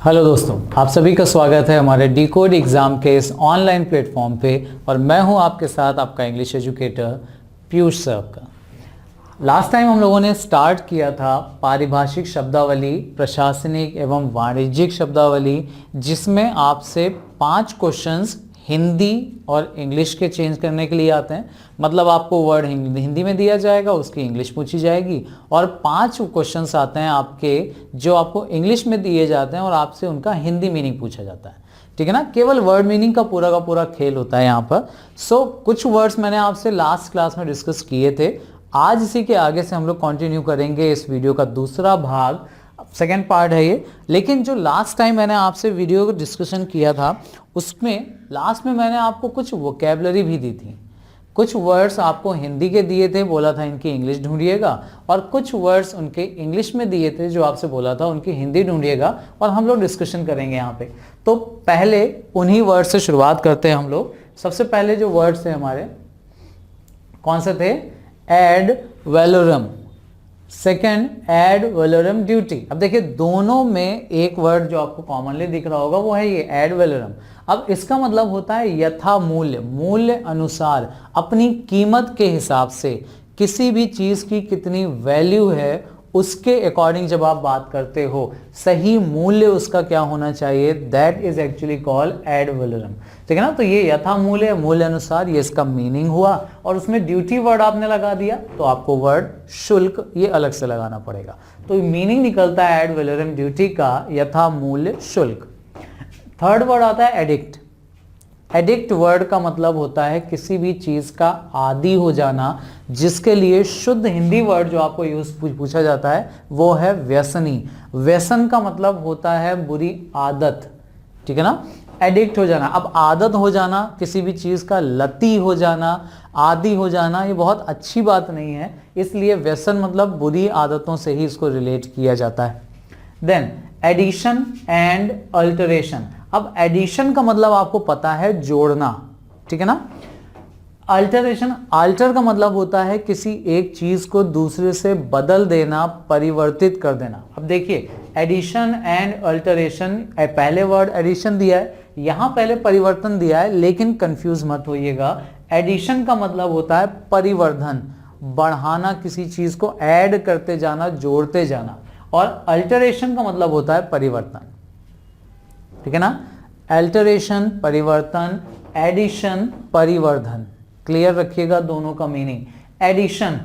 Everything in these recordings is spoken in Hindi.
हेलो दोस्तों, आप सभी का स्वागत है हमारे डिकोड एग्ज़ाम के इस ऑनलाइन प्लेटफॉर्म पे। और मैं हूं आपके साथ आपका इंग्लिश एजुकेटर पीयूष सर का। लास्ट टाइम हम लोगों ने स्टार्ट किया था पारिभाषिक शब्दावली, प्रशासनिक एवं वाणिज्यिक शब्दावली, जिसमें आपसे 5 क्वेश्चंस हिंदी और इंग्लिश के चेंज करने के लिए आते हैं। मतलब आपको वर्ड हिंदी में दिया जाएगा, उसकी इंग्लिश पूछी जाएगी, और 5 क्वेश्चंस आते हैं आपके जो आपको इंग्लिश में दिए जाते हैं और आपसे उनका हिंदी मीनिंग पूछा जाता है। ठीक है ना। केवल वर्ड मीनिंग का पूरा खेल होता है यहाँ पर। कुछ वर्ड्स मैंने आपसे लास्ट क्लास में डिस्कस किए थे। आज इसी के आगे से हम लोग कंटिन्यू करेंगे। इस वीडियो का दूसरा भाग, सेकेंड पार्ट है ये। लेकिन जो लास्ट टाइम मैंने आपसे वीडियो का डिस्कशन किया था, उसमें लास्ट में मैंने आपको कुछ वोकेबलरी भी दी थी। कुछ वर्ड्स आपको हिंदी के दिए थे, बोला था इनकी इंग्लिश ढूंढिएगा, और कुछ वर्ड्स उनके इंग्लिश में दिए थे जो आपसे बोला था उनकी हिंदी ढूंढिएगा, और हम लोग डिस्कशन करेंगे यहाँ पे। तो पहले उन्हीं वर्ड से शुरुआत करते हैं हम लोग। सबसे पहले जो वर्ड्स थे हमारे कौन से थे? Ad valorem. Second, ad valorem duty. अब देखिए दोनों में एक वर्ड जो आपको कॉमनली दिख रहा होगा वो है ये एड वैलोरम। अब इसका मतलब होता है यथा मूल्य, मूल्य अनुसार, अपनी कीमत के हिसाब से किसी भी चीज की कितनी वैल्यू है उसके अकॉर्डिंग जब आप बात करते हो, सही मूल्य उसका क्या होना चाहिए, that is actually called ad valorem. ठीक है ना। तो ये यथा मूल्य, मूल्य अनुसार, ये इसका मीनिंग हुआ। और उसमें ड्यूटी वर्ड आपने लगा दिया तो आपको वर्ड शुल्क ये अलग से लगाना पड़ेगा। तो मीनिंग निकलता है एड वैलोरम ड्यूटी का यथा मूल्य शुल्क। थर्ड वर्ड आता है एडिक्ट। एडिक्ट वर्ड का मतलब होता है किसी भी चीज का आदी हो जाना, जिसके लिए शुद्ध हिंदी वर्ड जो आपको यूज पूछा जाता है वो है व्यसनी। व्यसन का मतलब होता है बुरी आदत। ठीक है ना। एडिक्ट हो जाना, अब आदत हो जाना, किसी भी चीज का लती हो जाना, आदी हो जाना, ये बहुत अच्छी बात नहीं है। इसलिए व्यसन मतलब बुरी आदतों से ही इसको रिलेट किया जाता है। Then addition and alteration. अब एडिशन का मतलब आपको पता है जोड़ना। ठीक है ना। अल्टरेशन, अल्टर का मतलब होता है किसी एक चीज को दूसरे से बदल देना, परिवर्तित कर देना। अब देखिए एडिशन एंड अल्टरेशन, पहले वर्ड एडिशन दिया है, यहां पहले परिवर्तन दिया है, लेकिन कंफ्यूज मत होइएगा। एडिशन का मतलब होता है परिवर्धन, बढ़ाना, किसी चीज को ऐड करते जाना, जोड़ते जाना। और अल्टरेशन का मतलब होता है परिवर्तन। ठीक है ना। अल्टरेशन परिवर्तन, एडिशन परिवर्धन। क्लियर रखिएगा दोनों का मीनिंग। एडिशन,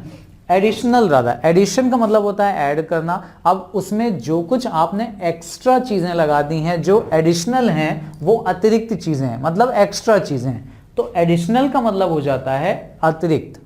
एडिशनल राधा, एडिशन का मतलब होता है ऐड करना। अब उसमें जो कुछ आपने एक्स्ट्रा चीजें लगा दी हैं, जो एडिशनल हैं वो अतिरिक्त चीजें हैं, मतलब एक्स्ट्रा चीजें हैं। तो एडिशनल का मतलब हो जाता है अतिरिक्त।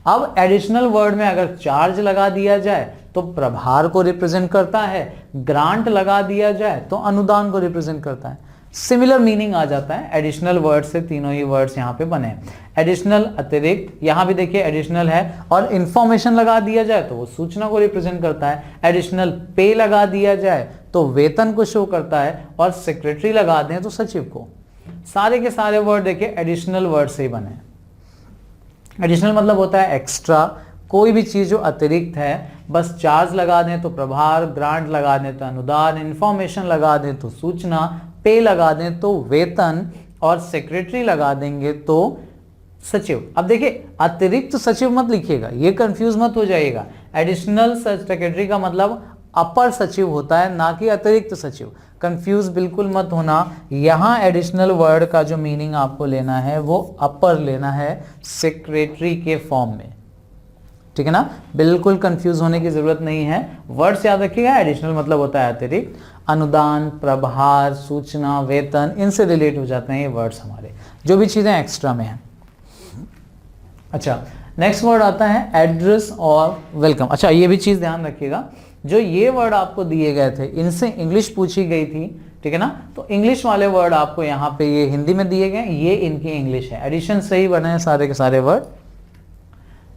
अब एडिशनल वर्ड में अगर चार्ज लगा दिया जाए तो प्रभार को रिप्रेजेंट करता है, ग्रांट लगा दिया जाए तो अनुदान को रिप्रेजेंट करता है। सिमिलर मीनिंग आ जाता है एडिशनल वर्ड से। तीनों ही वर्ड्स यहाँ पे बने। एडिशनल अतिरिक्त, यहाँ भी देखिए एडिशनल है, और इंफॉर्मेशन लगा दिया जाए तो वो सूचना को रिप्रेजेंट करता है। एडिशनल पे लगा दिया जाए तो वेतन को शो करता है, और सेक्रेटरी लगा दें तो सचिव को। सारे के सारे वर्ड देखिए एडिशनल वर्ड से ही बने। एडिशनल मतलब होता है एक्स्ट्रा, कोई भी चीज जो अतिरिक्त है, बस चार्ज लगा दें तो प्रभार, ग्रांट लगा दें तो अनुदान, इंफॉर्मेशन लगा दें तो सूचना, पे लगा दें तो वेतन, और सेक्रेटरी लगा देंगे तो सचिव। अब देखिए अतिरिक्त सचिव मत लिखिएगा, ये कंफ्यूज मत हो जाइएगा। एडिशनल सेक्रेटरी का मतलब अपर सचिव होता है, ना कि अतिरिक्त सचिव। कंफ्यूज बिल्कुल मत होना। यहां एडिशनल वर्ड का जो मीनिंग आपको लेना है वो अपर लेना है, सेक्रेटरी के फॉर्म में। ठीक है ना। बिल्कुल कंफ्यूज होने की जरूरत नहीं है। वर्ड्स याद रखिएगा। एडिशनल मतलब होता है अतिरिक्त, अनुदान, प्रभार, सूचना, वेतन, इनसे रिलेट हो जाते हैं ये वर्ड्स हमारे, जो भी चीजें एक्स्ट्रा में हैं। अच्छा, नेक्स्ट वर्ड आता है एड्रेस और वेलकम। अच्छा, ये भी चीज ध्यान रखिएगा, जो ये वर्ड आपको दिए गए थे इनसे इंग्लिश पूछी गई थी। ठीक है ना। तो इंग्लिश वाले वर्ड आपको यहाँ पे ये हिंदी में दिए गए, ये इनकी इंग्लिश है। एडिशन सही बने हैं सारे के सारे वर्ड।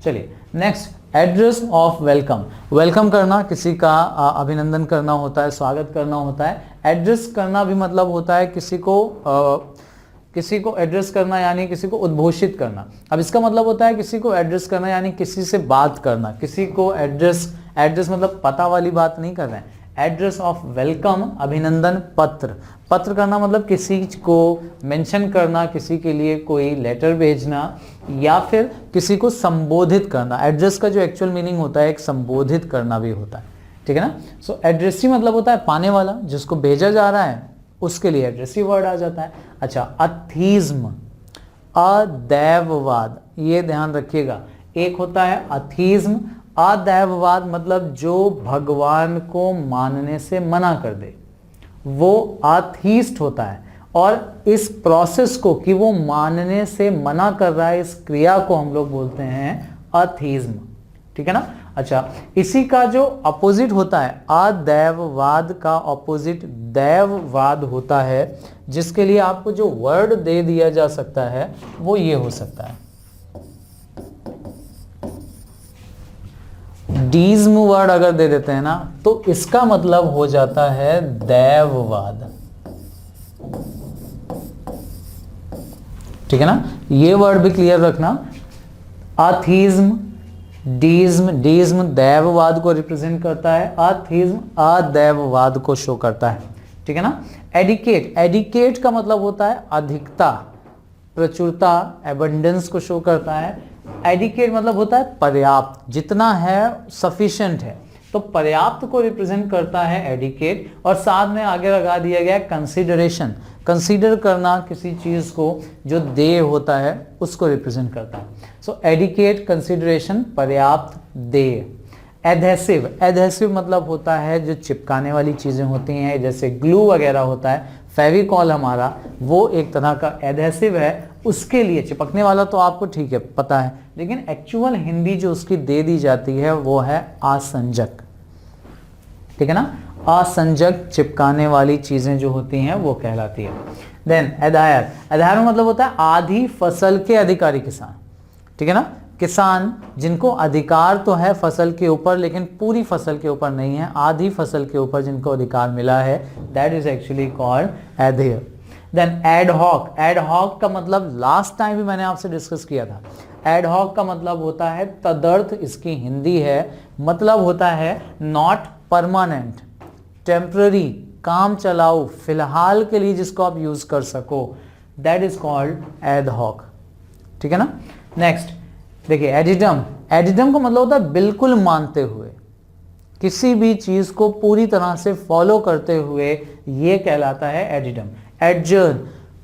चलिए next, address of welcome. Welcome करना, किसी का अभिनंदन करना होता है, स्वागत करना होता है। एड्रेस करना भी मतलब होता है किसी को एड्रेस करना, यानी किसी को उद्घोषित करना। अब इसका मतलब होता है किसी को एड्रेस करना यानी किसी से बात करना। किसी को एड्रेस मतलब पता वाली बात नहीं कर रहे हैं। एड्रेस ऑफ वेलकम, अभिनंदन पत्र। पत्र करना मतलब किसी को मेंशन करना, किसी के लिए कोई लेटर भेजना या फिर किसी को संबोधित करना। एड्रेस का जो एक्चुअल मीनिंग होता है एक संबोधित करना भी होता है, ठीक है ना। सो एड्रेसी मतलब होता है पाने वाला, जिसको भेजा जा रहा है उसके लिए एड्रेसी वर्ड आ जाता है। अच्छा, अथीज्म, अदैववाद, ये ध्यान रखिएगा। एक होता है अथीज्म, अदैववाद मतलब जो भगवान को मानने से मना कर दे, वो अथीस्ट होता है। और इस प्रोसेस को कि वो मानने से मना कर रहा है, इस क्रिया को हम लोग बोलते हैं अथीज्म, ठीक है ना। अच्छा, इसी का जो अपोजिट होता है अदैववाद का अपोजिट दैववाद होता है, जिसके लिए आपको जो वर्ड दे दिया जा सकता है वो ये हो सकता है, डीज्म वर्ड अगर दे देते हैं ना तो इसका मतलब हो जाता है दैववाद, ठीक है ना। ये वर्ड भी क्लियर रखना, अथीज्म, डीज्म, डीज्म दैववाद को रिप्रेजेंट करता है, अथीज्म अदैववाद को शो करता है, ठीक है ना। एडिकेट, एडिकेट का मतलब होता है अधिकता, प्रचुरता, एबंडेंस को शो करता है। एडिकेट मतलब होता है पर्याप्त, जितना है सफिशिएंट है, तो पर्याप्त को रिप्रेजेंट करता है एडिकेट। और साथ में आगे लगा दिया गया कंसीडरेशन, कंसीडर करना किसी चीज को, जो देय होता है उसको रिप्रेजेंट करता है। सो एडिकेट, कंसीडरेशन, पर्याप्त, देय। एडहेसिव, एडहेसिव मतलब होता है जो चिपकाने वाली चीजें होती हैं, जैसे ग्लू वगैरह होता है, फेविकॉल हमारा वो एक तरह का एडहेसिव है, उसके लिए चिपकने वाला तो आपको ठीक है पता है, लेकिन एक्चुअल हिंदी जो उसकी दे दी जाती है वो है आसंजक, ठीक है ना। असंजक चिपकाने वाली चीजें जो होती हैं वो कहलाती है। देन एदायर, एदायर मतलब होता है आधी फसल के अधिकारी किसान, ठीक है ना। किसान जिनको अधिकार तो है फसल के ऊपर, लेकिन पूरी फसल के ऊपर नहीं है, आधी फसल के ऊपर जिनको अधिकार मिला है, that is actually called adhere. Then ad hoc, ad hoc का मतलब लास्ट टाइम भी मैंने आपसे डिस्कस किया था। एडहॉक का मतलब होता है तदर्थ, इसकी हिंदी है, मतलब होता है नॉट परमानेंट, टेम्पररी, काम चलाऊ, फिलहाल के लिए जिसको आप यूज कर सको, दैट इज कॉल्ड एडहॉक, ठीक है ना। नेक्स्ट देखिए एडिडम, एडिडम का मतलब होता है बिल्कुल मानते हुए, किसी भी चीज को पूरी तरह से फॉलो करते हुए, ये कहलाता है एडिडम। एडजर्न,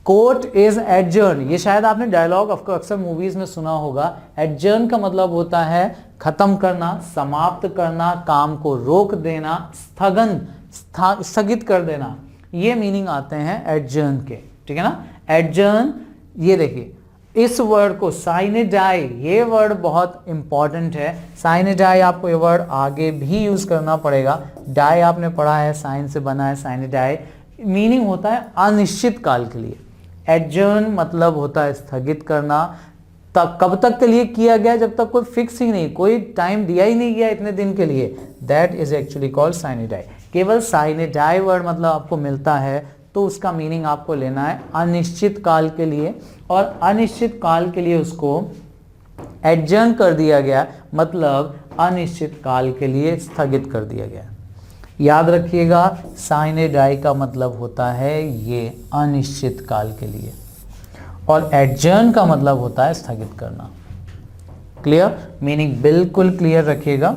कोर्ट इज एडजर्न, ये शायद आपने डायलॉग अक्सर मूवीज में सुना होगा। एडजर्न का मतलब होता है खत्म करना, समाप्त करना, काम को रोक देना, स्थगन, स्थगित कर देना, ये मीनिंग आते हैं एडजर्न के, ठीक है ना। एडजर्न, ये देखिए इस वर्ड को साइनेडाई, ये वर्ड बहुत इंपॉर्टेंट है। साइनेडाई आपको ये वर्ड आगे भी यूज करना पड़ेगा। डाई आपने पढ़ा है, साइन से बना है साइनेडाई, मीनिंग होता है अनिश्चित काल के लिए। एडजर्न मतलब होता है स्थगित करना, तब कब तक के लिए किया गया, जब तक कोई फिक्स ही नहीं, कोई टाइम दिया ही नहीं गया इतने दिन के लिए, that is actually called sine die. केवल साइनेडाई वर्ड मतलब आपको मिलता है तो उसका मीनिंग आपको लेना है अनिश्चित काल के लिए, और अनिश्चित काल के लिए उसको एडजर्न कर दिया गया, मतलब अनिश्चित काल के लिए स्थगित कर दिया गया। याद रखिएगा साइनेडाई का मतलब होता है ये अनिश्चित काल के लिए, और एडजर्न का मतलब होता है स्थगित करना। क्लियर, मीनिंग बिल्कुल क्लियर रखिएगा।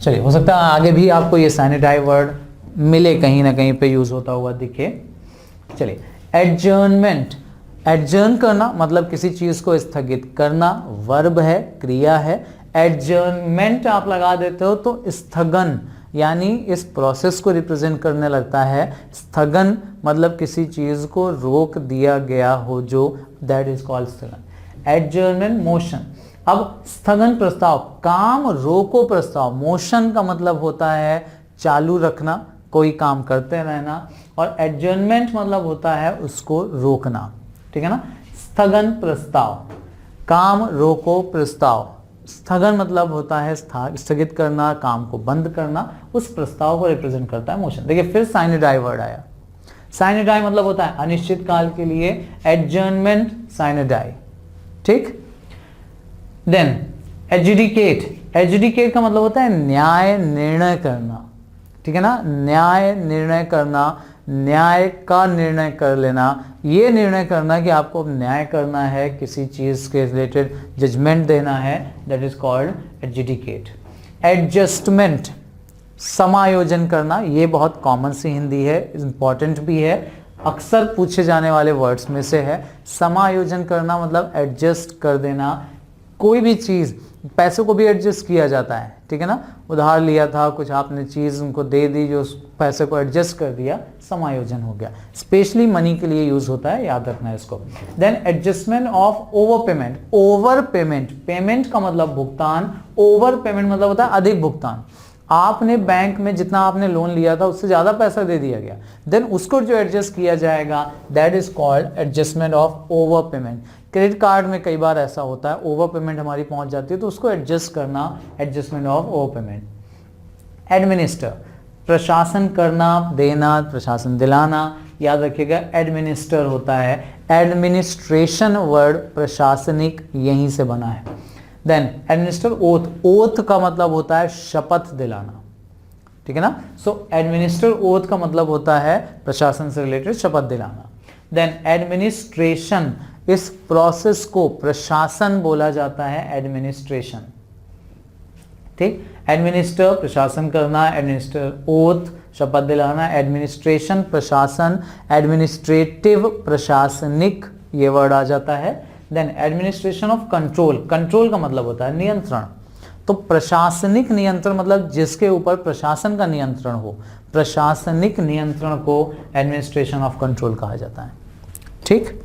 चलिए, हो सकता है आगे भी आपको ये साइनेडाई वर्ड मिले, कहीं ना कहीं पे यूज होता हुआ दिखे। चलिए, एडजर्नमेंट, एडजर्न करना मतलब किसी चीज को स्थगित करना, वर्ब है, क्रिया है। एडजर्नमेंट आप लगा देते हो तो स्थगन, यानी इस प्रोसेस को रिप्रेजेंट करने लगता है। स्थगन मतलब किसी चीज को रोक दिया गया हो, जो दैट इज कॉल्ड स्थगन। Adjournment, motion. अब स्थगन प्रस्ताव, काम रोको प्रस्ताव, मोशन का मतलब होता है चालू रखना, कोई काम करते रहना, और एडजर्नमेंट मतलब होता है उसको रोकना, ठीक है ना। स्थगन प्रस्ताव, काम रोको प्रस्ताव, स्थगन मतलब होता है स्थगित करना, काम को बंद करना, उस प्रस्ताव को रिप्रेजेंट करता है मोशन। देखिए फिर साइनेडाई वर्ड आया। साइनेडाई मतलब होता है अनिश्चित काल के लिए, एडजर्नमेंट साइनेडाई, ठीक। देन एजुडिकेट, एजुडिकेट का मतलब होता है न्याय निर्णय करना, ठीक है ना, न्याय निर्णय करना, न्याय का निर्णय कर लेना, ये निर्णय करना कि आपको न्याय करना है, किसी चीज के रिलेटेड जजमेंट देना है, दैट इज कॉल्ड एजुडिकेट। एडजस्टमेंट, समायोजन करना, ये बहुत कॉमन सी हिंदी है, इंपॉर्टेंट भी है, अक्सर पूछे जाने वाले वर्ड्स में से है। समायोजन करना मतलब एडजस्ट कर देना, कोई भी चीज़, पैसों को भी एडजस्ट किया जाता है, ठीक है ना, उधार लिया था, कुछ आपने चीज़ उनको दे दी, जो उस पैसे को एडजस्ट कर दिया, समायोजन हो गया। स्पेशली मनी के लिए यूज होता है, याद रखना है इसको। Then adjustment of over payment, over payment, payment का मतलब भुगतान, ओवर पेमेंट मतलब होता है अधिक भुगतान। आपने बैंक में जितना आपने लोन लिया था उससे ज्यादा पैसा दे दिया गया, देन उसको जो एडजस्ट किया जाएगा that is called adjustment of over payment. Credit card में कई बार ऐसा होता है, ओवर पेमेंट हमारी पहुंच जाती है तो उसको एडजस्ट करना, adjustment of over payment. Administer, प्रशासन करना, देना, प्रशासन दिलाना, याद रखिएगा एडमिनिस्टर होता है। एडमिनिस्ट्रेशन वर्ड प्रशासनिक यहीं से बना है। देन एडमिनिस्टर ओथ, ओथ का मतलब होता है शपथ दिलाना, ठीक है ना, सो एडमिनिस्टर ओथ का मतलब होता है प्रशासन से रिलेटेड शपथ दिलाना। देन एडमिनिस्ट्रेशन, इस प्रोसेस को प्रशासन बोला जाता है, एडमिनिस्ट्रेशन, ठीक। एडमिनिस्टर प्रशासन करना, एडमिनिस्टर ओथ शपथ दिलाना, एडमिनिस्ट्रेशन प्रशासन, एडमिनिस्ट्रेटिव प्रशासनिक ये वर्ड आ जाता है। Then administration of control, control का मतलब होता है नियंत्रण, तो प्रशासनिक नियंत्रण मतलब जिसके ऊपर प्रशासन का नियंत्रण हो, प्रशासनिक नियंत्रण को एडमिनिस्ट्रेशन ऑफ कंट्रोल कहा जाता है, ठीक।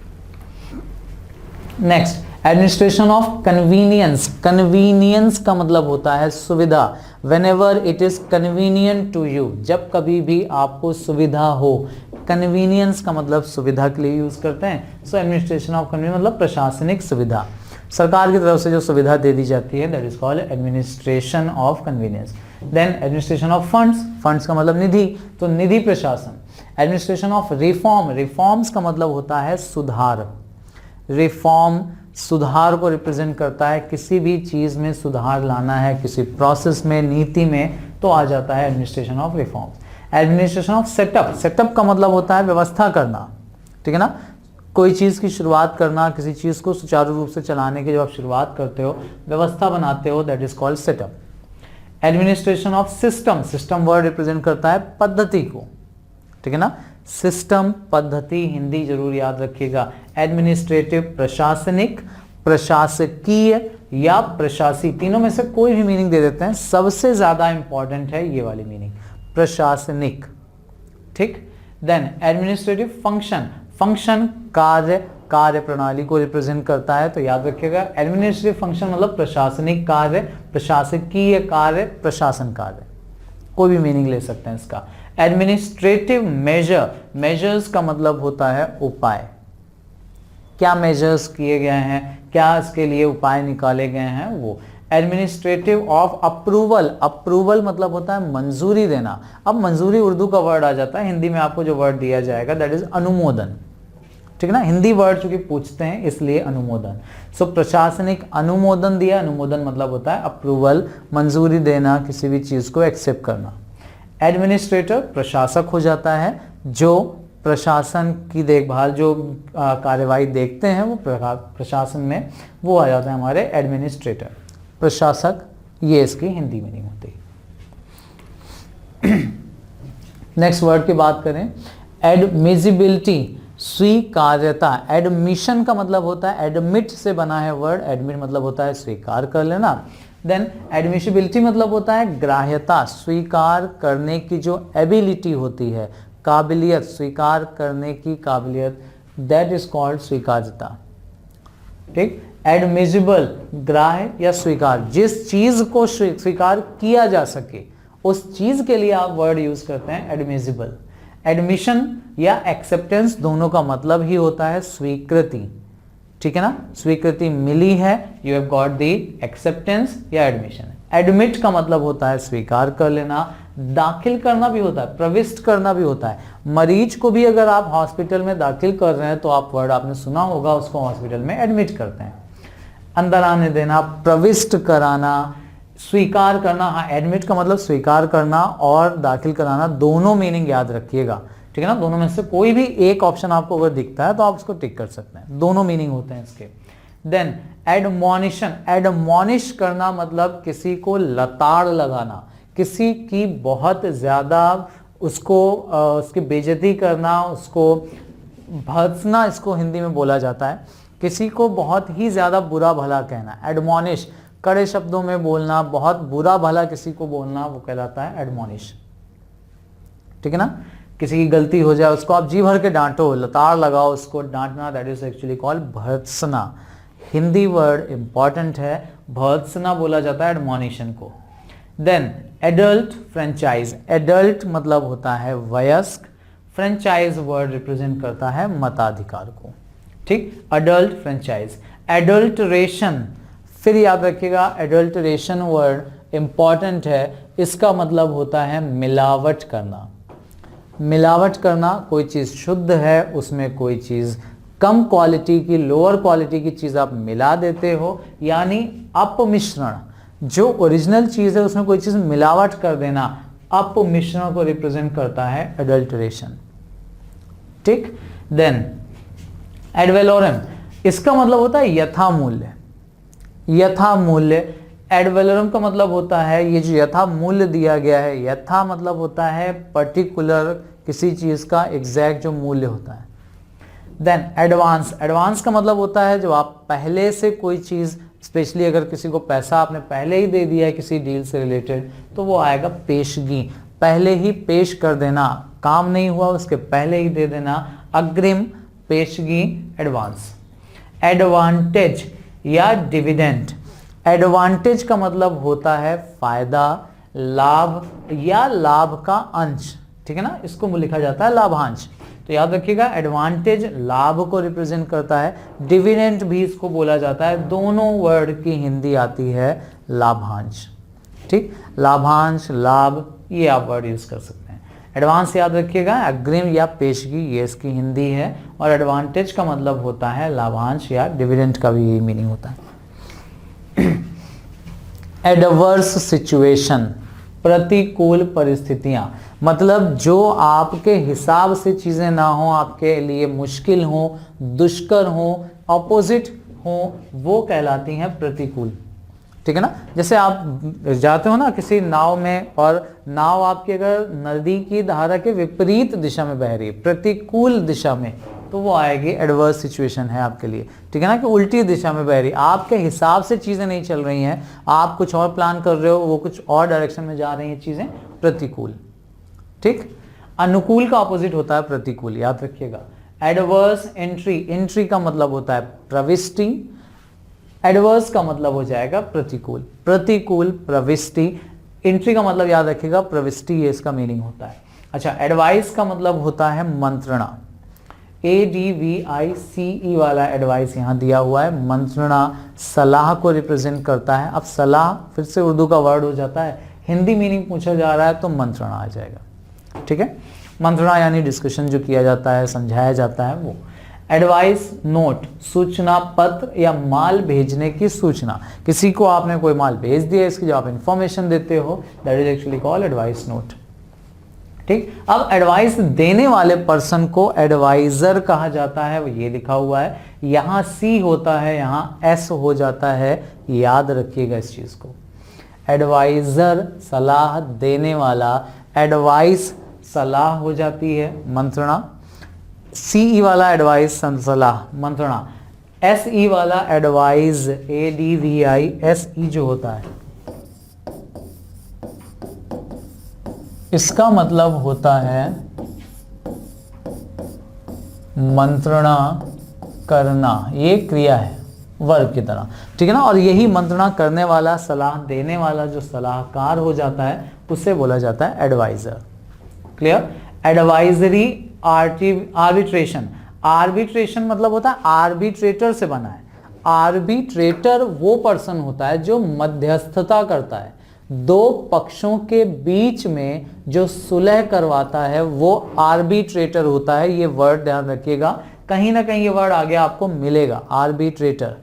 Next administration of convenience, convenience का मतलब होता है सुविधा। Whenever it is convenient to you, जब कभी भी आपको सुविधा हो, कन्वीनियंस का मतलब सुविधा के लिए यूज करते हैं। सो एडमिनिस्ट्रेशन ऑफ कन्वीनियंस मतलब प्रशासनिक सुविधा, सरकार की तरफ से जो सुविधा दे दी जाती है that is called administration of convenience. Then administration of funds, funds का मतलब निधि, तो निधि प्रशासन। एडमिनिस्ट्रेशन ऑफ रिफॉर्म, रिफॉर्म्स का मतलब होता है सुधार, रिफॉर्म सुधार को रिप्रेजेंट करता है, किसी भी चीज में सुधार लाना है, किसी प्रोसेस में, नीति में, तो आ जाता है administration of reform. Administration of setup, setup का मतलब होता है व्यवस्था करना, ठीक है ना, कोई चीज की शुरुआत करना, किसी चीज को सुचारू रूप से चलाने की जब आप शुरुआत करते हो, व्यवस्था बनाते हो, that is called setup. Administration of system, system word represent करता है पद्धति को, ठीक है ना, सिस्टम पद्धति हिंदी जरूर याद रखिएगा। एडमिनिस्ट्रेटिव प्रशासनिक, प्रशासकीय या प्रशासी, तीनों में से कोई भी मीनिंग दे देते हैं, सबसे ज्यादा इंपॉर्टेंट है ये वाली मीनिंग, प्रशासनिक, ठीक। देन एडमिनिस्ट्रेटिव फंक्शन, फंक्शन कार्य, कार्य प्रणाली को रिप्रेजेंट करता है, तो याद रखिएगा एडमिनिस्ट्रेटिव फंक्शन मतलब प्रशासनिक कार्य, प्रशासकीय कार्य, प्रशासन कार्य, कोई भी मीनिंग ले सकते हैं इसका। एडमिनिस्ट्रेटिव मेजर, मेजर्स का मतलब होता है उपाय, क्या मेजर्स किए गए हैं, क्या इसके लिए उपाय निकाले गए हैं वो। एडमिनिस्ट्रेटिव ऑफ अप्रूवल, अप्रूवल मतलब होता है मंजूरी देना। अब मंजूरी उर्दू का वर्ड आ जाता है, हिंदी में आपको जो वर्ड दिया जाएगा दैट इज अनुमोदन, ठीक है ना, हिंदी वर्ड चूंकि पूछते हैं इसलिए अनुमोदन। सो प्रशासनिक अनुमोदन दिया, अनुमोदन मतलब होता है अप्रूवल, मंजूरी देना, किसी भी चीज को एक्सेप्ट करना। एडमिनिस्ट्रेटर प्रशासक हो जाता है, जो प्रशासन की देखभाल, जो कार्यवाही देखते हैं वो प्रशासन में, वो आ जाता है हमारे एडमिनिस्ट्रेटर, प्रशासक, ये इसकी हिंदी मीनिंग होती है। नेक्स्ट वर्ड की बात करें, एडमिजिबिलिटी, स्वीकार्यता। एडमिशन का मतलब होता है, एडमिट से बना है वर्ड, एडमिट मतलब होता है स्वीकार कर लेना। देन एडमिशिबिलिटी मतलब होता है ग्राह्यता, स्वीकार करने की जो एबिलिटी होती है, काबिलियत, स्वीकार करने की काबिलियत, दैट इज कॉल्ड स्वीकार्यता, ठीक। एडमिजिबल, ग्राह्य या स्वीकार, जिस चीज को स्वीकार किया जा सके उस चीज के लिए आप वर्ड यूज करते हैं एडमिजिबल। एडमिशन या एक्सेप्टेंस दोनों का मतलब ही होता है स्वीकृति, ठीक है ना, स्वीकृति मिली है, you have got the acceptance या एडमिशन। एडमिट का मतलब होता है स्वीकार कर लेना, दाखिल करना भी होता है, प्रविष्ट करना भी होता है। मरीज को भी अगर आप हॉस्पिटल में दाखिल कर रहे हैं तो आप वर्ड आपने सुना होगा, उसको हॉस्पिटल में एडमिट करते हैं। अंदर आने देना, प्रविष्ट कराना, स्वीकार करना। हाँ, एडमिट का मतलब स्वीकार करना और दाखिल कराना, दोनों मीनिंग याद रखिएगा, ठीक है ना। दोनों में से कोई भी एक ऑप्शन आपको अगर दिखता है तो आप उसको टिक कर सकते हैं, दोनों मीनिंग होते हैं इसके। देन एडमोनिशन, एडमोनिश करना मतलब किसी को लताड़ लगाना, किसी की बहुत ज्यादा उसको उसकी बेइज्जती करना, उसको भर्त्सना इसको हिंदी में बोला जाता है, किसी को बहुत ही ज्यादा बुरा भला कहना। एडमोनिश, कड़े शब्दों में बोलना, बहुत बुरा भला किसी को बोलना, वो कहलाता है एडमोनिश, ठीक है ना। किसी की गलती हो जाए उसको आप जी भर के डांटो, लताड़ लगाओ, उसको डांटना, दैट इज एक्चुअली कॉल्ड भर्त्सना। हिंदी वर्ड इंपॉर्टेंट है, भर्त्सना बोला जाता है एडमोनिशन को। देन एडल्ट फ्रेंचाइज, एडल्ट मतलब होता है वयस्क, फ्रेंचाइज वर्ड रिप्रेजेंट करता है मताधिकार को, ठीक। Adult franchise. एडल्टरेशन, फिर याद रखिएगा एडल्टरेशन वर्ड इंपॉर्टेंट है, इसका मतलब होता है मिलावट करना। मिलावट करना, कोई चीज शुद्ध है उसमें कोई चीज कम क्वालिटी की, लोअर क्वालिटी की चीज आप मिला देते हो, यानी अपमिश्रण। जो ओरिजिनल चीज है उसमें कोई चीज मिलावट कर देना, अपमिश्रण को रिप्रेजेंट करता है एडल्टरेशन, ठीक। देन एडवेलोरम, इसका मतलब होता है यथा मूल्य। यथा मूल्य, एडवेलोरम का मतलब होता है ये जो यथा मूल्य दिया गया है, यथा मतलब होता है पर्टिकुलर किसी चीज का एग्जैक्ट जो मूल्य होता है। देन एडवांस, एडवांस का मतलब होता है जो आप पहले से कोई चीज, स्पेशली अगर किसी को पैसा आपने पहले ही दे दिया है किसी डील से रिलेटेड, तो वो आएगा पेशगी, पहले ही पेश कर देना, काम नहीं हुआ उसके पहले ही दे देना, अग्रिम, पेशगी, एडवांस। एडवांटेज या डिविडेंड, एडवांटेज का मतलब होता है फायदा, लाभ या लाभ का अंश, ठीक है ना, इसको लिखा जाता है लाभांश। तो याद रखिएगा एडवांटेज लाभ को रिप्रेजेंट करता है, डिविडेंड भी इसको बोला जाता है, दोनों वर्ड की हिंदी आती है लाभांश, ठीक। लाभांश, लाभ, ये आप वर्ड यूज कर सकते हैं। एडवांस याद रखिएगा अग्रिम या पेशगी, ये इसकी हिंदी है, और एडवांटेज का मतलब होता है लाभांश या डिविडेंड का भी यही मीनिंग होता है। एडवर्स सिचुएशन, प्रतिकूल परिस्थितियां, मतलब जो आपके हिसाब से चीजें ना हो, आपके लिए मुश्किल हो, दुष्कर हो, ऑपोजिट हो, वो कहलाती हैं प्रतिकूल, ठीक है ना। जैसे आप जाते हो ना किसी नाव में, और नाव आपकी अगर नदी की धारा के विपरीत दिशा में बह रही है, प्रतिकूल दिशा में, तो वो आएगी एडवर्स सिचुएशन है आपके लिए, ठीक है ना, कि उल्टी दिशा में बह रही, आपके हिसाब से चीजें नहीं चल रही हैं, आप कुछ और प्लान कर रहे हो, वो कुछ और डायरेक्शन में जा रही हैं चीजें, प्रतिकूल, ठीक। अनुकूल का ऑपोजिट होता है प्रतिकूल, याद रखिएगा। एडवर्स एंट्री, एंट्री का मतलब होता है प्रविष्टि, एडवर्स का मतलब हो जाएगा प्रतिकूल, प्रतिकूल प्रविष्टि, एंट्री का मतलब याद रखिएगा प्रविष्टि, ये इसका मीनिंग होता है। अच्छा, एडवाइस का मतलब होता है मंत्रणा, ADVICE वाला एडवाइस यहाँ दिया हुआ है, मंत्रणा सलाह को रिप्रेजेंट करता है। अब सलाह फिर से उर्दू का वर्ड हो जाता है, हिंदी मीनिंग पूछा जा रहा है तो मंत्रणा आ जाएगा, ठीक है। मंत्रणा यानी डिस्कशन जो किया जाता है, समझाया जाता है, वो। एडवाइस नोट, सूचना पत्र या माल भेजने की सूचना, किसी को आपने कोई माल भेज दिया, इसकी जो आप इंफॉर्मेशन देते हो, that is actually called advice note, ठीक। अब एडवाइस देने वाले पर्सन को एडवाइजर कहा जाता है, वो ये लिखा हुआ है, यहाँ C होता है, यहाँ S हो जाता है, याद रखिएगा इस चीज को। एडवाइजर सलाह देने वाला, एडवाइस सलाह हो जाती है, मंत्रणा, CE वाला एडवाइस सलाह मंत्रणा, SE वाला एडवाइस ADVISE जो होता है, इसका मतलब होता है मंत्रणा करना, ये क्रिया है वर्ब की तरह, ठीक है ना। और यही मंत्रणा करने वाला, सलाह देने वाला जो सलाहकार हो जाता है, उसे बोला जाता है adviser, clear. Advisory arbitration, arbitration मतलब होता है आर्बिट्रेटर से बना है। आर्बिट्रेटर वो पर्सन होता है जो मध्यस्थता करता है, दो पक्षों के बीच में जो सुलह करवाता है, वो आर्बिट्रेटर होता है। ये वर्ड ध्यान रखिएगा, कहीं ना कहीं ये वर्ड आगे आपको मिलेगा, आर्बिट्रेटर।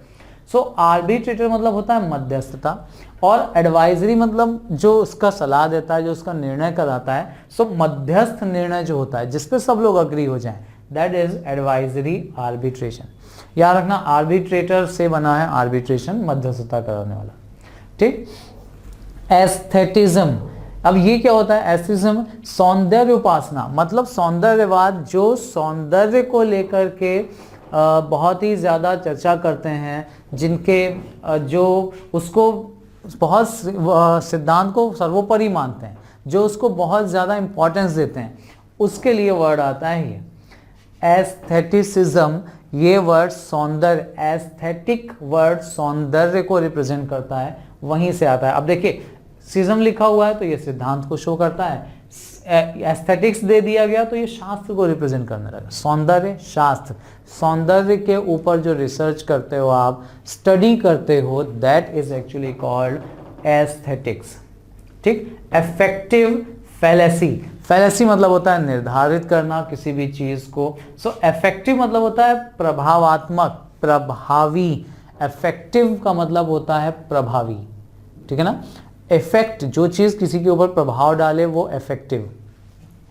सो आर्बिट्रेटर मतलब होता है मध्यस्थता, और एडवाइजरी मतलब जो उसका सलाह देता है, जो उसका निर्णय कराता है। सो मध्यस्थ निर्णय जो होता है जिसपे सब लोग अग्री हो जाएं, दैट इज एडवाइजरी आर्बिट्रेशन। याद रखना आर्बिट्रेटर से बना है आर्बिट्रेशन, मध्यस्थता कराने वाला। ठीक। एस्थेटिज्म, अब ये क्या होता है? एस्थेटिज्म सौंदर्य उपासना, मतलब सौंदर्यवाद, जो सौंदर्य को लेकर के बहुत ही ज़्यादा चर्चा करते हैं, जिनके जो उसको बहुत सिद्धांत को सर्वोपरि मानते हैं, जो उसको बहुत ज़्यादा इंपॉर्टेंस देते हैं, उसके लिए वर्ड आता है ये एस्थेटिसिज्म। ये वर्ड सौंदर्य, एस्थेटिक वर्ड सौंदर्य को रिप्रेजेंट करता है, वहीं से आता है। अब देखिए सिज्म लिखा हुआ है तो ये सिद्धांत को शो करता है, एस्थेटिक्स दे दिया गया तो ये शास्त्र को रिप्रेजेंट करने लगा। सौंदर्य शास्त्र, सौंदर्य के ऊपर जो रिसर्च करते हो आप, स्टडी करते हो, that is actually called aesthetics. ठीक। इफेक्टिव फैलेसी, फैलेसी मतलब होता है निर्धारित करना किसी भी चीज को। सो इफेक्टिव मतलब होता है प्रभावात्मक, प्रभावी। इफेक्टिव का मतलब होता है प्रभावी, ठीक है ना। इफेक्ट, जो चीज किसी के ऊपर प्रभाव डाले वो इफेक्टिव,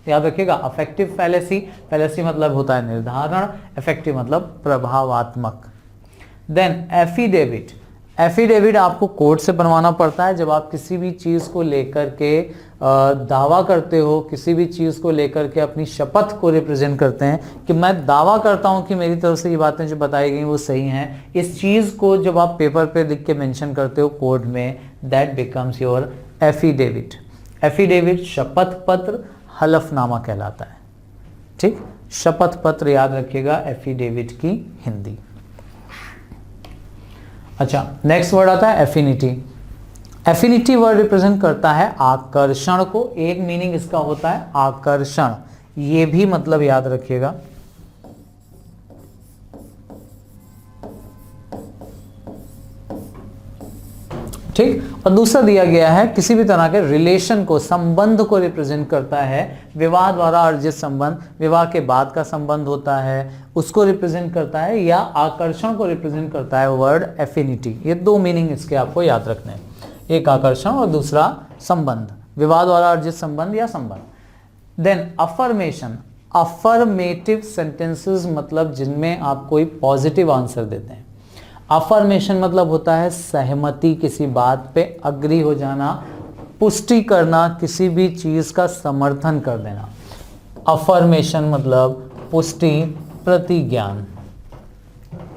याद रखिएगा। अफेक्टिव फैलेसी, फैलेसी मतलब होता है निर्धारण, इफेक्टिव मतलब प्रभावात्मक। देन एफिडेविट, एफिडेविट आपको कोर्ट से बनवाना पड़ता है जब आप किसी भी चीज को लेकर के दावा करते हो, किसी भी चीज को लेकर के अपनी शपथ को रिप्रेजेंट करते हैं कि मैं दावा करता हूं कि मेरी तरफ से ये बातें जो बताई गई वो सही हैं। इस चीज को जब आप पेपर पे लिख के मेंशन करते हो कोर्ट में, that becomes your affidavit. Affidavit शपथ पत्र, हलफनामा कहलाता है। ठीक। शपथ पत्र याद रखिएगा, एफिडेविट की हिंदी। अच्छा, नेक्स्ट वर्ड आता है एफिनिटी। एफिनिटी वर्ड रिप्रेजेंट करता है आकर्षण को। एक मीनिंग इसका होता है आकर्षण, ये भी मतलब याद रखिएगा। ठीक। और दूसरा दिया गया है किसी भी तरह के रिलेशन को, संबंध को रिप्रेजेंट करता है। विवाह द्वारा अर्जित संबंध, विवाह के बाद का संबंध होता है, उसको रिप्रेजेंट करता है, या आकर्षण को रिप्रेजेंट करता है वर्ड एफिनिटी। ये दो मीनिंग इसके आपको याद रखने हैं, एक आकर्षण और दूसरा संबंध, विवाह द्वारा अर्जित संबंध या संबंध। देन अफर्मेशन, अफर्मेटिव सेंटेंसेस मतलब जिनमें आप कोई पॉजिटिव आंसर देते हैं। अफर्मेशन मतलब होता है सहमति, किसी बात पे अग्री हो जाना, पुष्टि करना, किसी भी चीज का समर्थन कर देना। अफर्मेशन मतलब पुष्टि, प्रतिज्ञान।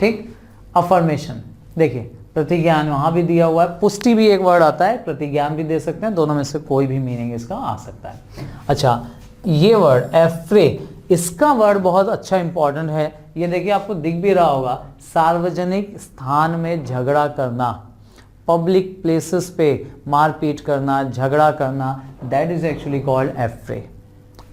ठीक। अफर्मेशन, देखिए प्रतिज्ञान वहां भी दिया हुआ है, पुष्टि भी एक वर्ड आता है, प्रतिज्ञान भी दे सकते हैं, दोनों में से कोई भी मीनिंग इसका आ सकता है। अच्छा, ये वर्ड एफ्रे, इसका वर्ड बहुत अच्छा इंपॉर्टेंट है। ये देखिए आपको दिख भी रहा होगा, सार्वजनिक स्थान में झगड़ा करना, पब्लिक प्लेसेस पे मारपीट करना, झगड़ा करना, दैट इज एक्चुअली कॉल्ड एफ्रे।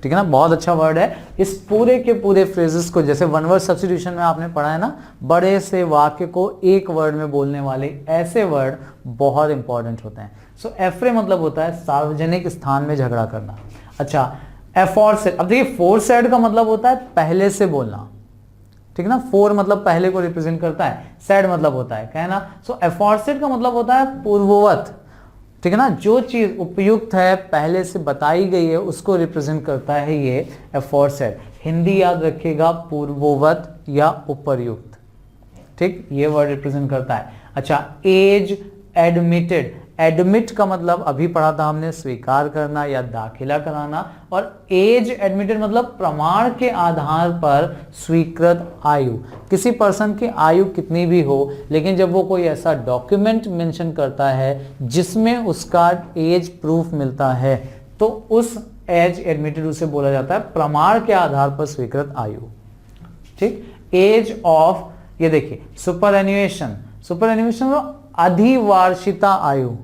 ठीक है ना, बहुत अच्छा वर्ड है। इस पूरे के पूरे फ्रेजेस को, जैसे वन वर्ड सब्स्टिट्यूशन में आपने पढ़ा है ना, बड़े से वाक्य को एक वर्ड में बोलने वाले ऐसे वर्ड बहुत इंपॉर्टेंट होते हैं। सो एफ्रे मतलब होता है सार्वजनिक स्थान में झगड़ा करना। अच्छा, एफोरसेड, अब देखिए फोरसेड का मतलब होता है पहले से बोलना। ठीक है ना, फोर मतलब पहले को रिप्रेजेंट करता है, सेड मतलब होता है कहना। सो एफोरसेड का मतलब होता है पूर्ववत। ठीक है ना, जो चीज उपयुक्त है, पहले से बताई गई है, उसको रिप्रेजेंट करता है ये एफोरसेड। हिंदी याद रखिएगा, पूर्ववत या उपर्युक्त। ठीक, ये वर्ड रिप्रेजेंट करता है। अच्छा, एज एडमिटेड, एडमिट का मतलब अभी पढ़ा था हमने, स्वीकार करना या दाखिला कराना, और एज एडमिटेड मतलब प्रमाण के आधार पर स्वीकृत आयु। किसी पर्सन की आयु कितनी भी हो, लेकिन जब वो कोई ऐसा डॉक्यूमेंट मेंशन करता है जिसमें उसका एज प्रूफ मिलता है, तो उस एज एडमिटेड उसे बोला जाता है प्रमाण के आधार पर स्वीकृत आयु। ठीक। एज ऑफ, ये देखिए सुपर एन्युएशन, सुपर एन्युएशन अधिवार्षिता आयु,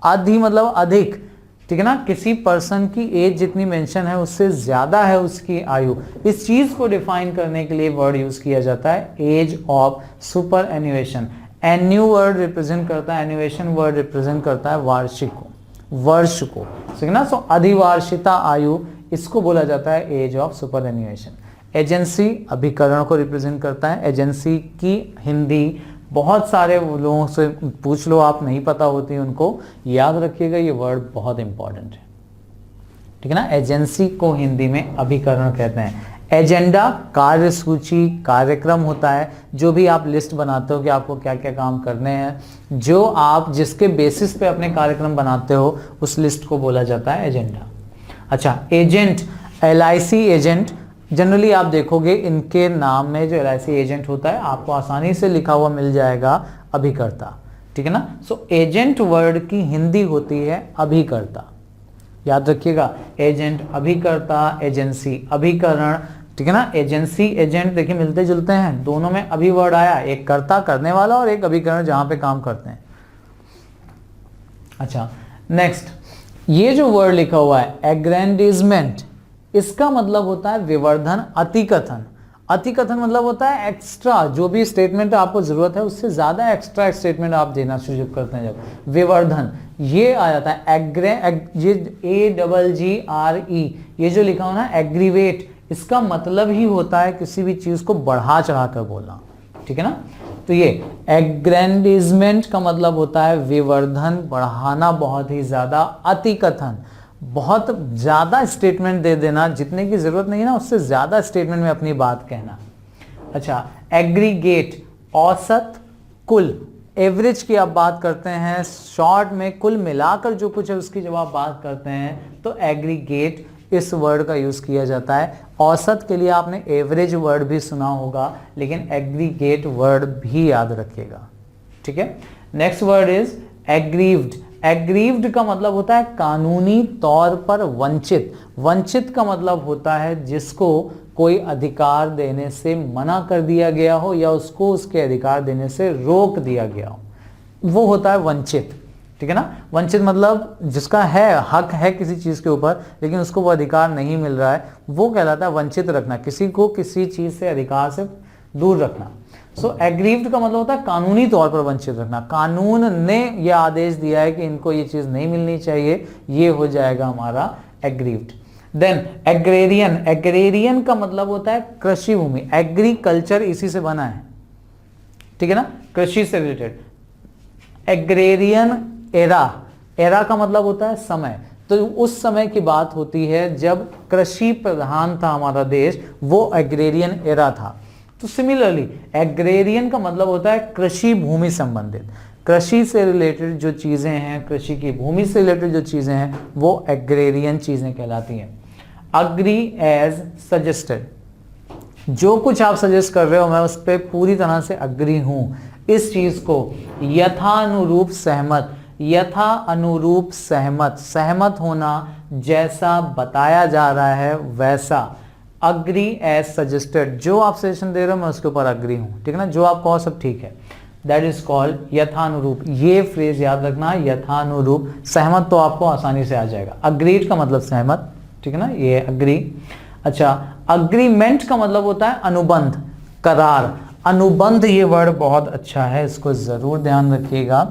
अधि मतलब अधिक। ठीक है ना, किसी पर्सन की एज जितनी मेंशन है उससे ज्यादा है उसकी आयु, इस चीज को डिफाइन करने के लिए वर्ड यूज किया जाता है age of superannuation. Annu word represent करता है, एन्युएशन वर्ड रिप्रेजेंट करता है वार्षिक को, वर्ष को। ठीक है ना, सो अधिवार्षिता आयु, इसको बोला जाता है एज ऑफ सुपर एन्युएशन। एजेंसी अभिकरण को रिप्रेजेंट करता है, एजेंसी की हिंदी बहुत सारे लोगों से पूछ लो, आप नहीं पता होती उनको, याद रखिएगा ये वर्ड बहुत इंपॉर्टेंट है, ठीक है ना। एजेंसी को हिंदी में अभिकरण कहते हैं। एजेंडा कार्यसूची, कार्यक्रम होता है, जो भी आप लिस्ट बनाते हो कि आपको क्या क्या काम करने हैं, जो आप जिसके बेसिस पे अपने कार्यक्रम बनाते हो, उस लिस्ट को बोला जाता है एजेंडा। अच्छा, एजेंट, LIC एजेंट, जनरली आप देखोगे इनके नाम में जो LIC एजेंट होता है आपको आसानी से लिखा हुआ मिल जाएगा अभिकर्ता, ठीक है ना। सो एजेंट वर्ड की हिंदी होती है अभिकर्ता, याद रखिएगा। एजेंट, अभिकर्ता, एजेंसी, अभिकरण, ठीक है ना। एजेंसी, एजेंट देखिए मिलते जुलते हैं, दोनों में अभी वर्ड आया, एक कर्ता करने वाला और एक अभिकरण जहां पे काम करते हैं। अच्छा, नेक्स्ट, ये जो वर्ड लिखा हुआ है एग्रेंडिजमेंट, इसका मतलब होता है विवर्धन, अतिकथन। अतिकथन मतलब होता है एक्स्ट्रा, जो भी स्टेटमेंट आपको जरूरत है उससे ज्यादा एक्स्ट्रा स्टेटमेंट आप देना शुरू करते हैं। जब विवर्धन ये आ जाता है ये AGGRE, ये जो लिखा हुआ ना एग्रीवेट, इसका मतलब ही होता है किसी भी चीज को बढ़ा चढ़ा कर बोलना, ठीक है ना। तो ये एग्रेंडिजमेंट का मतलब होता है विवर्धन, बढ़ाना बहुत ही ज्यादा, अतिकथन बहुत ज्यादा स्टेटमेंट दे देना, जितने की जरूरत नहीं है ना उससे ज्यादा स्टेटमेंट में अपनी बात कहना। अच्छा, एग्रीगेट, औसत, कुल, एवरेज की आप बात करते हैं, शॉर्ट में कुल मिलाकर जो कुछ है उसकी जब आप बात करते हैं तो एग्रीगेट इस वर्ड का यूज किया जाता है। औसत के लिए आपने एवरेज वर्ड भी सुना होगा, लेकिन एग्रीगेट वर्ड भी याद रखिएगा, ठीक है। Next word is aggrieved. Aggrieved का मतलब होता है कानूनी तौर पर वंचित। वंचित का मतलब होता है जिसको कोई अधिकार देने से मना कर दिया गया हो या उसको उसके अधिकार देने से रोक दिया गया हो, वो होता है वंचित, ठीक है ना। वंचित मतलब जिसका है हक है किसी चीज के ऊपर लेकिन उसको वो अधिकार नहीं मिल रहा है, वो कहलाता है वंचित रखना, किसी को किसी चीज से अधिकार से दूर रखना। सो एग्रीव्ड का मतलब होता है कानूनी तौर पर वंचित रखना, कानून ने यह आदेश दिया है कि इनको ये चीज नहीं मिलनी चाहिए, ये हो जाएगा हमारा एग्रीव्ड। Then agrarian. एग्रेरियन का मतलब होता है कृषि भूमि, एग्रीकल्चर इसी से बना है, ठीक है ना, कृषि से रिलेटेड। एग्रेरियन एरा, एरा का मतलब होता है समय, तो उस समय की बात होती है जब कृषि प्रधान था हमारा देश, वो एग्रेरियन एरा था। तो सिमिलरली एग्रेरियन का मतलब होता है कृषि भूमि संबंधित, कृषि से रिलेटेड जो चीजें हैं, कृषि की भूमि से रिलेटेड जो चीजें हैं वो एग्रेरियन चीजें कहलाती हैं। अग्री एज सजेस्टेड, जो कुछ आप सजेस्ट कर रहे हो मैं उस पर पूरी तरह से अग्री हूं, इस चीज को यथानुरूप सहमत, यथा अनुरूप सहमत, सहमत होना, जैसा बताया जा रहा है वैसा। अग्री एज सजेस्टेड, जो आप सजेशन दे रहे हो मैं उसके ऊपर अग्री हूं, ठीक है ना, जो आप कहो सब ठीक है, दैट इज कॉल्ड यथानुरूप। ये फ्रेज याद रखना, यथानुरूप। सहमत तो आपको आसानी से आ जाएगा, अग्रीड का मतलब सहमत, ठीक है ना, ये अग्री। अच्छा, अग्रीमेंट का मतलब होता है अनुबंध, करार। अनुबंध ये वर्ड बहुत अच्छा है, इसको जरूर ध्यान रखिएगा।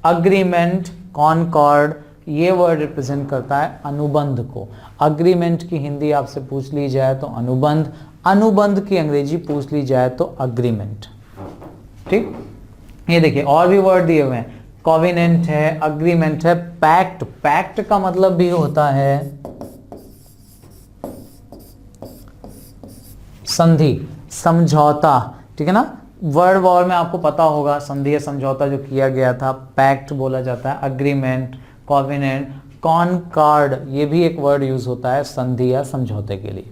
अग्रीमेंट, कॉनकॉर्ड, ये वर्ड रिप्रेजेंट करता है अनुबंध को। अग्रीमेंट की हिंदी आपसे पूछ ली जाए तो अनुबंध, अनुबंध की अंग्रेजी पूछ ली जाए तो अग्रीमेंट, ठीक। ये देखिए और भी वर्ड दिए हुए हैं, कॉविनेंट है, अग्रीमेंट है, पैक्ट। पैक्ट का मतलब भी होता है संधि, समझौता, ठीक है ना। वर्ड वॉर में आपको पता होगा संधि या समझौता जो किया गया था, पैक्ट बोला जाता है। अग्रीमेंट, कॉविनेंट, कॉनकॉर्ड, ये भी एक वर्ड यूज होता है संधि या समझौते के लिए,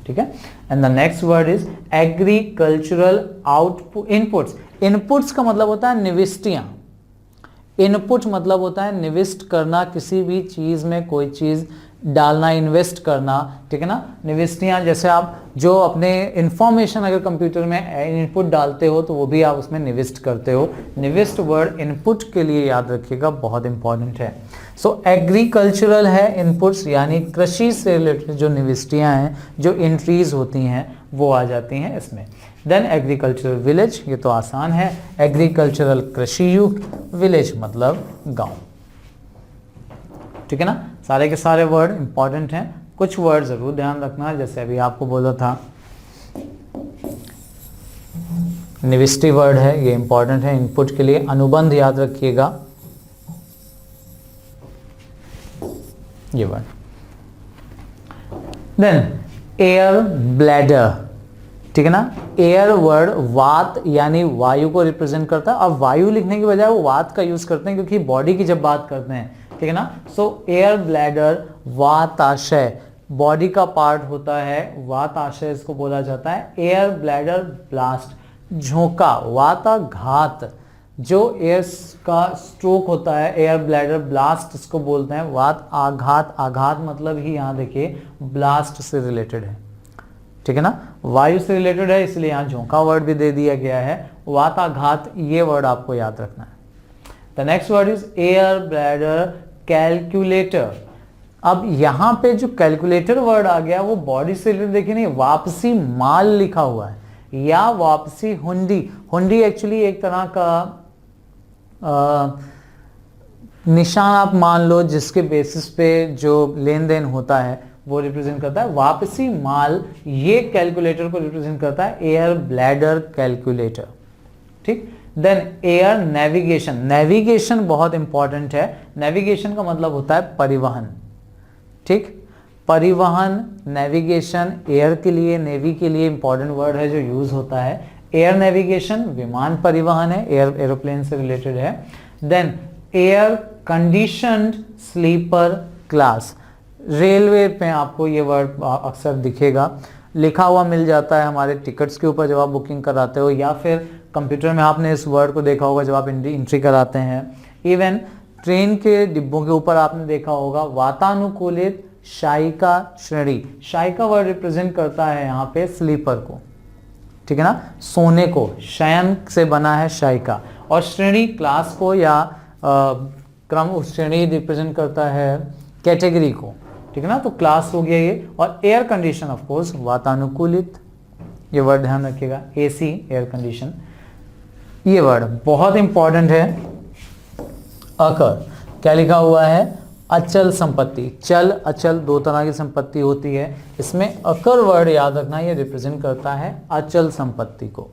ठीक है। And the next word is agricultural output, inputs. Inputs का मतलब होता है निविष्टियां। इनपुट मतलब होता है निविष्ट करना, किसी भी चीज में कोई चीज डालना, इन्वेस्ट करना, ठीक है ना। निविष्टियां जैसे आप जो अपने इंफॉर्मेशन अगर कंप्यूटर में इनपुट डालते हो तो वो भी आप उसमें निविष्ट करते हो। निविष्ट वर्ड इनपुट के लिए याद रखिएगा, बहुत इंपॉर्टेंट है। सो एग्रीकल्चरल है इनपुट्स, यानी कृषि से रिलेटेड जो निविष्टियां हैं, जो एंट्रीज होती हैं वो आ जाती हैं इसमें। देन एग्रीकल्चरल विलेज, ये तो आसान है। एग्रीकल्चरल कृषि युग, विलेज मतलब गांव, ठीक है ना। सारे के सारे वर्ड इंपॉर्टेंट हैं, कुछ वर्ड जरूर ध्यान रखना, जैसे अभी आपको बोला था निविष्टि वर्ड है, ये इंपॉर्टेंट है इनपुट के लिए। अनुबंध याद रखिएगा, ये वर्ड। देन एयर ब्लैडर, ठीक है ना। एयर वर्ड वात यानी वायु को रिप्रेजेंट करता है। अब वायु लिखने के बजाय वो वात का यूज करते हैं क्योंकि बॉडी की जब बात करते हैं, ठीक है ना। सो एयर ब्लैडर वाताशय बॉडी का पार्ट होता है, वाताशय इसको बोला जाता है। एयर ब्लैडर ब्लास्ट झोंका, वाताघात जो एयर का स्ट्रोक होता है, एयर ब्लैडर ब्लास्ट इसको बोलते हैं। वात आघात, आघात मतलब ही यहाँ देखिए ब्लास्ट से रिलेटेड है, ठीक है ना, वायु से रिलेटेड है, इसलिए यहाँ झोंका वर्ड भी दे दिया गया है। वाताघात ये वर्ड आपको याद रखना है। The next word is air bladder calculator. अब यहाँ पे जो कैलकुलेटर वर्ड आ गया वो बॉडी से रिलेटेड देखिए नहीं, वापसी माल लिखा हुआ है या वापसी हुंडी। हुंडी एक्चुअली एक तरह का निशान आप मान लो जिसके बेसिस पे जो लेन देन होता है वो रिप्रेजेंट करता है। वापसी माल ये कैलकुलेटर को रिप्रेजेंट करता है, एयर ब्लैडर कैलकुलेटर, ठीक। देन एयर नेविगेशन, नेविगेशन बहुत इंपॉर्टेंट है। नेविगेशन का मतलब होता है परिवहन, ठीक। परिवहन, नेविगेशन एयर के लिए, नेवी के लिए इंपॉर्टेंट वर्ड है जो यूज होता है। एयर नेविगेशन विमान परिवहन है, एरोप्लेन से रिलेटेड है। Then air conditioned sleeper class, railway पे आपको ये वर्ड अक्सर दिखेगा, लिखा हुआ मिल जाता है हमारे टिकट्स के ऊपर जब आप बुकिंग कराते हो, या फिर कंप्यूटर में आपने इस वर्ड को देखा होगा जब आप एंट्री कराते हैं। इवन ट्रेन के डिब्बों के ऊपर आपने देखा होगा वातानुकूलित शायिका श्रेणी। शायिका वर्ड रिप्रेजेंट करता है यहाँ पे स्लीपर को, ठीक है ना, सोने को, शयन से बना है शायिका। और श्रेणी क्लास को या क्रम, श्रेणी रिप्रेजेंट करता है कैटेगरी को, ठीक है ना, तो क्लास हो गया ये। और एयर कंडीशन ऑफ कोर्स वातानुकूलित, ये वर्ड ध्यान रखिएगा, एसी एयर कंडीशन। ये वर्ड बहुत इंपॉर्टेंट है। अकर, क्या लिखा हुआ है, अचल संपत्ति। चल अचल दो तरह की संपत्ति होती है, इसमें अकर वर्ड याद रखना, ये रिप्रेजेंट करता है अचल संपत्ति को।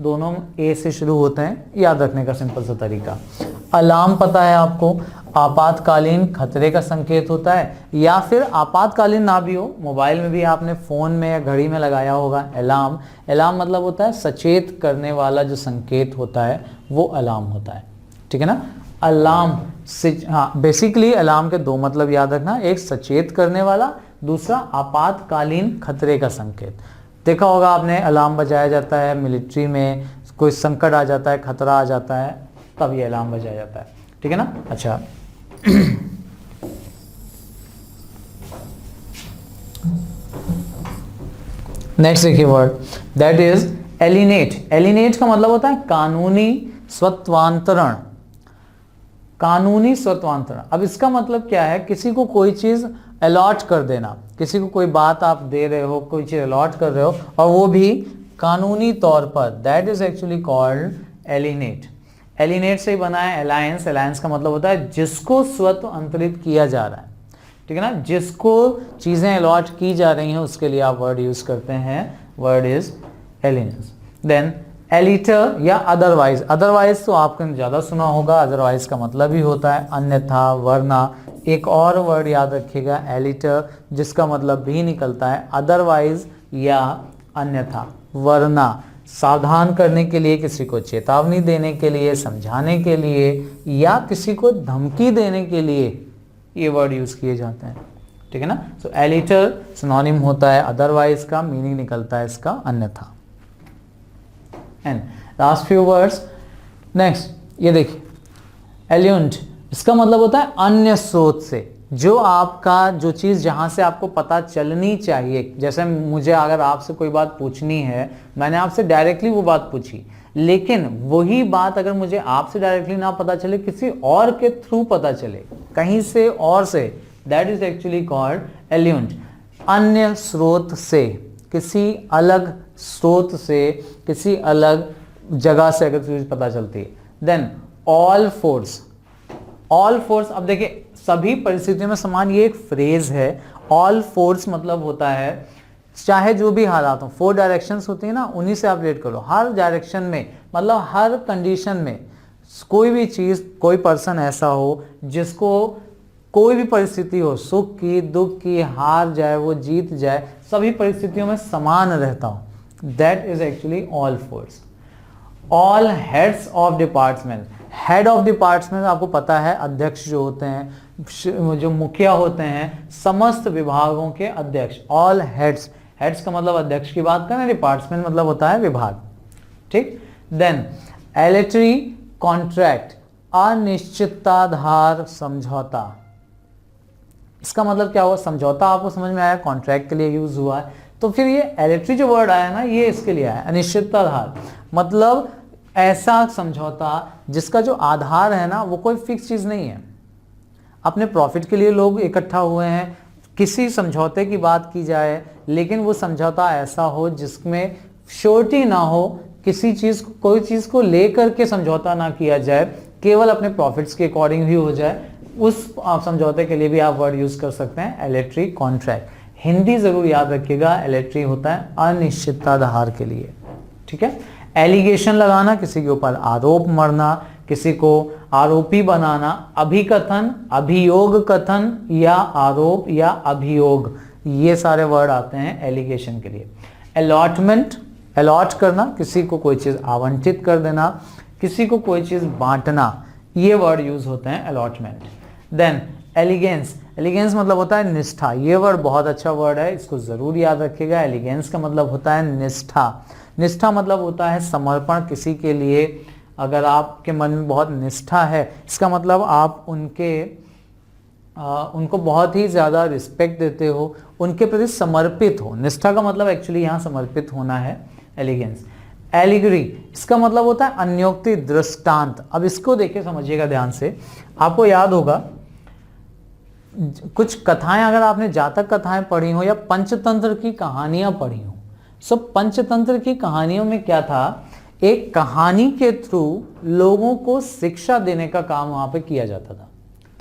दोनों ए से शुरू होते हैं, याद रखने का सिंपल सा तरीका। अलार्म पता है आपको, आपातकालीन खतरे का संकेत होता है, या फिर आपातकालीन ना भी हो, मोबाइल में भी आपने फोन में या घड़ी में लगाया होगा अलार्म। अलार्म मतलब होता है सचेत करने वाला जो संकेत होता है वो अलार्म होता है, ठीक है ना। अलार्म से, हाँ, बेसिकली अलार्म के दो मतलब याद रखना, एक सचेत करने वाला, दूसरा आपातकालीन खतरे का संकेत। देखा होगा आपने, अलार्म बजाया जाता है मिलिट्री में, कोई संकट आ जाता है, खतरा आ जाता है, तब ये अलार्म बजाया जाता है, ठीक है ना। अच्छा नेक्स्ट देखिए वर्ड, दैट इज एलिनेट। एलिनेट का मतलब होता है कानूनी स्वत्वांतरण, कानूनी स्वत्वांतरण। अब इसका मतलब क्या है, किसी को कोई चीज अलॉट कर देना, किसी को कोई बात आप दे रहे हो, कोई चीज अलॉट कर रहे हो और वो भी कानूनी तौर पर, दैट इज एक्चुअली कॉल्ड एलिनेट। एलिनेट से ही बना है अलायंस। अलायंस का मतलब होता है जिसको स्वत्व अंतरित किया जा रहा है, ठीक है ना, जिसको चीजें अलॉट की जा रही हैं उसके लिए आप वर्ड यूज करते हैं, वर्ड इज एलिनेंस। देन एलिटर या अदरवाइज। अदरवाइज तो आपने ज्यादा सुना होगा, अदरवाइज का मतलब ही होता है अन्यथा, वरना। एक और वर्ड याद रखिएगा एलिटर, जिसका मतलब भी निकलता है अदरवाइज या अन्यथा, वरना। सावधान करने के लिए, किसी को चेतावनी देने के लिए, समझाने के लिए, या किसी को धमकी देने के लिए ये वर्ड यूज किए जाते हैं, ठीक है ना। सो एलिटर सिनोनिम होता है अदरवाइज का, मीनिंग निकलता है इसका अन्यथा। And last few words, next ये देखिए एल्यूंट, इसका मतलब होता है अन्य स्रोत से, जो आपका, जो चीज़ जहाँ से आपको पता चलनी चाहिए। जैसे मुझे अगर आपसे कोई बात पूछनी है, मैंने आपसे डायरेक्टली वो बात पूछी, लेकिन वही बात अगर मुझे आपसे डायरेक्टली ना पता चले, किसी और के थ्रू पता चले, कहीं से और से, दैट इज एक्चुअली कॉल्ड एल्यूंट। अन्य स्रोत से, किसी अलग स्रोत से, किसी अलग जगह से अगर चीज पता चलती है। Then all force. All force, अब देखिए सभी परिस्थितियों में समान, ये एक फ्रेज है। ऑल फोर्स मतलब होता है चाहे जो भी हालात हो, 4 डायरेक्शंस होती है ना, उन्हीं से आप रिलेट करो। हर डायरेक्शन में मतलब हर कंडीशन में कोई भी चीज़, कोई पर्सन ऐसा हो जिसको कोई भी परिस्थिति हो, सुख की, दुख की, हार जाए वो जीत जाए, सभी परिस्थितियों में समान रहता हो, that is actually all force. All heads of department, head of department आपको पता है अध्यक्ष जो होते हैं, जो मुखिया होते हैं, समस्त विभागों के अध्यक्ष, ऑल हेड्स। हेड्स का मतलब अध्यक्ष की बात करें, डिपार्टमेंट मतलब होता है विभाग, ठीक। देन एलेटरी कॉन्ट्रैक्ट, अनिश्चिताधार समझौता। इसका मतलब क्या हुआ, समझौता आपको समझ में आया, कॉन्ट्रैक्ट के लिए यूज हुआ है। तो फिर ये एलेटरी जो वर्ड आया ना, ये इसके लिए आया, अनिश्चिताधार मतलब ऐसा समझौता जिसका जो आधार है ना वो कोई फिक्स चीज नहीं है। अपने प्रॉफिट के लिए लोग इकट्ठा हुए हैं, किसी समझौते की बात की जाए, लेकिन वो समझौता ऐसा हो जिसमें श्योरिटी ना हो, किसी चीज को, कोई चीज को लेकर के समझौता ना किया जाए, केवल अपने प्रॉफिट्स के अकॉर्डिंग ही हो जाए, उस समझौते के लिए भी आप वर्ड यूज कर सकते हैं एलेटरी कॉन्ट्रैक्ट। हिंदी जरूर याद रखिएगा, एलेटरी होता है अनिश्चिताधार के लिए, ठीक है। एलिगेशन लगाना, किसी के ऊपर आरोप मरना, किसी को आरोपी बनाना, अभिकथन, अभियोग कथन या आरोप या अभियोग, ये सारे वर्ड आते हैं एलिगेशन के लिए। अलॉटमेंट, अलॉट करना, किसी को कोई चीज आवंटित कर देना, किसी को कोई चीज बांटना, ये वर्ड यूज होते हैं अलॉटमेंट। देन एलिगेंस, एलिगेंस मतलब होता है निष्ठा, ये वर्ड बहुत अच्छा वर्ड है, इसको जरूर याद रखिएगा। एलिगेंस का मतलब होता है निष्ठा, निष्ठा मतलब होता है समर्पण किसी के लिए। अगर आपके मन में बहुत निष्ठा है, इसका मतलब आप उनको बहुत ही ज़्यादा रिस्पेक्ट देते हो, उनके प्रति समर्पित हो। निष्ठा का मतलब एक्चुअली यहाँ समर्पित होना है, एलिगेंस। एलिगरी, इसका मतलब होता है अन्योक्ति, दृष्टांत। अब इसको देखिए, समझिएगा ध्यान से, आपको याद होगा कुछ कथाएं, अगर आपने जातक कथाएं पढ़ी हो या पंचतंत्र की कहानियां पढ़ी हो, सो पंचतंत्र की कहानियों में क्या था, एक कहानी के थ्रू लोगों को शिक्षा देने का काम वहां पे किया जाता था,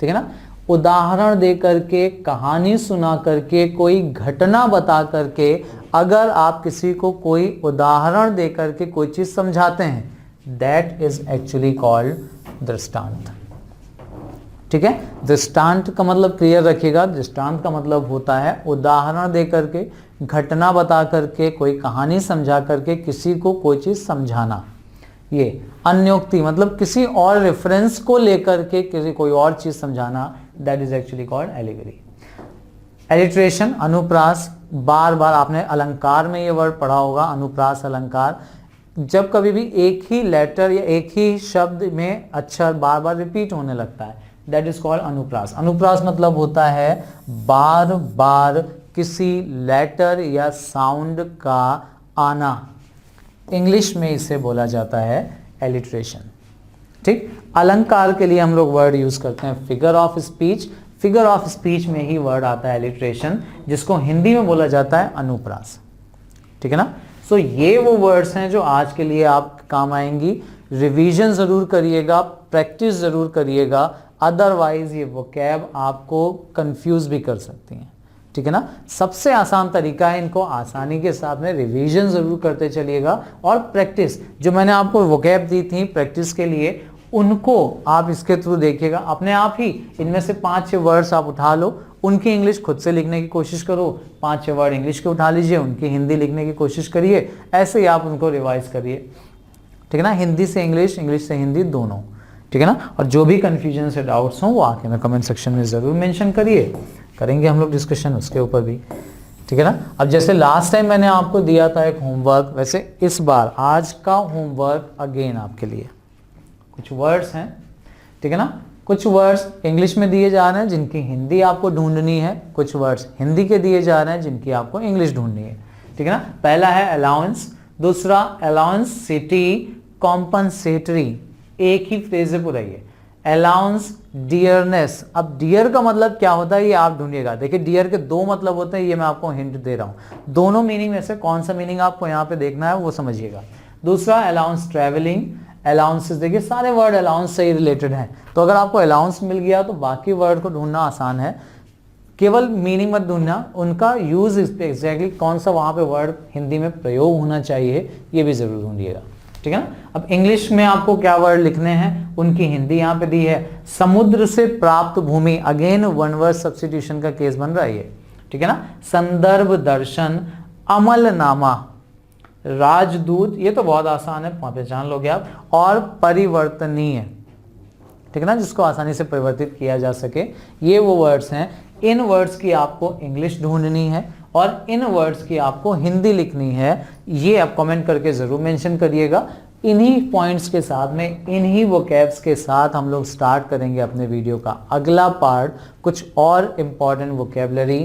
ठीक है ना। उदाहरण दे करके, कहानी सुना करके, कोई घटना बता करके, अगर आप किसी को कोई उदाहरण दे करके कोई चीज समझाते हैं, दैट इज एक्चुअली कॉल्ड दृष्टांत, ठीक है। दृष्टांत का मतलब क्लियर रखिएगा, दृष्टांत का मतलब होता है उदाहरण दे करके, घटना बता करके, कोई कहानी समझा करके किसी को कोई चीज समझाना। ये अन्योक्ति मतलब किसी और रेफरेंस को लेकर के किसी कोई और चीज समझाना, that is actually called allegory. Alliteration, अनुप्रास, बार बार आपने अलंकार में ये वर्ड पढ़ा होगा, अनुप्रास अलंकार। जब कभी भी एक ही लेटर या एक ही शब्द में अक्षर बार बार रिपीट होने लगता है, दैट इज कॉल्ड अनुप्रास। अनुप्रास मतलब होता है बार बार किसी लेटर या साउंड का आना, इंग्लिश में इसे बोला जाता है एलिट्रेशन, ठीक। अलंकार के लिए हम लोग वर्ड यूज करते हैं figure of speech, figure of speech में ही वर्ड आता है एलिट्रेशन, जिसको हिंदी में बोला जाता है अनुप्रास, ठीक है ना। सो ये वो वर्ड्स हैं जो आज के लिए आप काम आएंगी। रिवीजन जरूर करिएगा, प्रैक्टिस जरूर करिएगा, अदरवाइज ये वोकैब आपको कंफ्यूज भी कर सकती हैं, ठीक है ना। सबसे आसान तरीका है, इनको आसानी के साथ में रिवीजन जरूर करते चलिएगा, और प्रैक्टिस, जो मैंने आपको वोकैब दी थी प्रैक्टिस के लिए, उनको आप इसके थ्रू देखिएगा। अपने आप ही इनमें से 5-6 वर्ड्स आप उठा लो, उनकी इंग्लिश खुद से लिखने की कोशिश करो, 5-6 वर्ड इंग्लिश के उठा लीजिए, उनकी हिंदी लिखने की कोशिश करिए, ऐसे ही आप उनको रिवाइज करिए, ठीक है ना। हिंदी से इंग्लिश, इंग्लिश से हिंदी, दोनों, ठीक है ना। और जो भी कन्फ्यूजन से डाउट्स हों वो आके मैं कमेंट सेक्शन में ज़रूर मेंशन करिए, करेंगे हम लोग डिस्कशन उसके ऊपर भी, ठीक है ना। अब जैसे लास्ट टाइम मैंने आपको दिया था एक होमवर्क, वैसे इस बार आज का होमवर्क अगेन आपके लिए कुछ वर्ड्स हैं, ठीक है ना। कुछ वर्ड्स इंग्लिश में दिए जा रहे हैं जिनकी हिंदी आपको ढूंढनी है, कुछ वर्ड्स हिंदी के दिए जा रहे हैं जिनकी आपको इंग्लिश ढूंढनी है, ठीक है ना। पहला है अलाउंस, दूसरा अलाउंस सिटी कॉम्पनसेटरी, एक ही फ्रेज से पूरा ये अलाउंस डियरनेस। अब डियर का मतलब क्या होता है ये आप ढूंढिएगा। देखिए डियर के 2 मतलब होते हैं, ये मैं आपको हिंट दे रहा हूँ, दोनों मीनिंग में से कौन सा मीनिंग आपको यहाँ पे देखना है वो समझिएगा। दूसरा अलाउंस ट्रैवलिंग, अलाउंसेस, देखिए सारे वर्ड अलाउंस से ही रिलेटेड हैं, तो अगर आपको अलाउंस मिल गया तो बाकी वर्ड को ढूंढना आसान है। केवल मीनिंग मत ढूंढना, उनका यूज एग्जैक्टली कौन सा वहां पे वर्ड हिंदी में प्रयोग होना चाहिए ये भी जरूर ढूंढिएगा, ठीक है ना। अब इंग्लिश में आपको क्या वर्ड लिखने हैं, उनकी हिंदी यहाँ पे दी है। समुद्र से प्राप्त भूमि, अगेन वन वर्ड सब्स्टिट्यूशन का केस बन रहा है ये, ठीक है ना। संदर्भ दर्शन, अमलनामा, राजदूत, ये तो बहुत आसान है, पहचान लोगे आप, और परिवर्तनीय, ठीक है ना, जिसको आसानी से परिवर्तित किया जा सके, ये वो वर्ड्स हैं। इन वर्ड्स की आपको इंग्लिश ढूंढनी है और इन वर्ड्स की आपको हिंदी लिखनी है, ये आप कमेंट करके जरूर मेंशन करिएगा। इन्हीं पॉइंट्स के साथ में, इन्हीं वोकैब्स के साथ हम लोग स्टार्ट करेंगे अपने वीडियो का अगला पार्ट, कुछ और इम्पॉर्टेंट वोकैबुलरी।